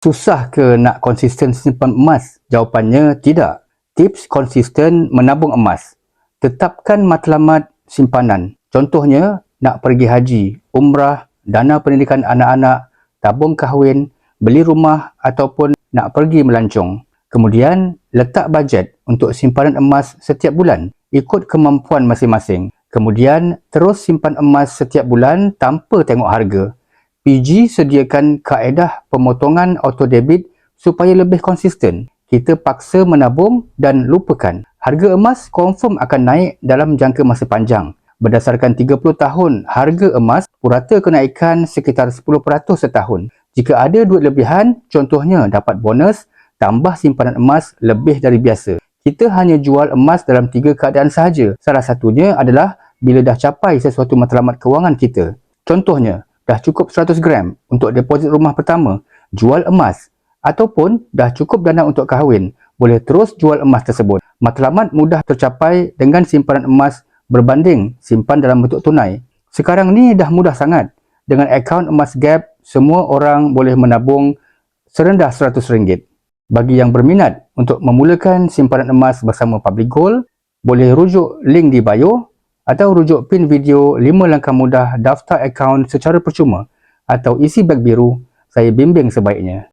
Susah ke nak konsisten simpan emas? Jawapannya tidak. Tips konsisten menabung emas. Tetapkan matlamat simpanan. Contohnya, nak pergi haji, umrah, dana pendidikan anak-anak, tabung kahwin, beli rumah ataupun nak pergi melancong. Kemudian, letak bajet untuk simpanan emas setiap bulan ikut kemampuan masing-masing. Kemudian, terus simpan emas setiap bulan tanpa tengok harga. PG sediakan kaedah pemotongan auto debit supaya lebih konsisten. Kita paksa menabung dan lupakan. Harga emas confirm akan naik dalam jangka masa panjang. Berdasarkan 30 tahun harga emas, purata kenaikan sekitar 10% setahun. Jika ada duit lebihan, contohnya dapat bonus, tambah simpanan emas lebih dari biasa. Kita hanya jual emas dalam 3 keadaan sahaja. Salah satunya adalah bila dah capai sesuatu matlamat kewangan kita. Contohnya, dah cukup 100 gram untuk deposit rumah pertama, jual emas. Ataupun dah cukup dana untuk kahwin, boleh terus jual emas tersebut. Matlamat mudah tercapai dengan simpanan emas berbanding simpan dalam bentuk tunai. Sekarang ni dah mudah sangat. Dengan akaun emas Gap, semua orang boleh menabung serendah RM100. Bagi yang berminat untuk memulakan simpanan emas bersama Public Gold, boleh rujuk link di bio atau rujuk pin video 5 langkah mudah daftar akaun secara percuma atau isi beg biru, saya bimbing sebaiknya.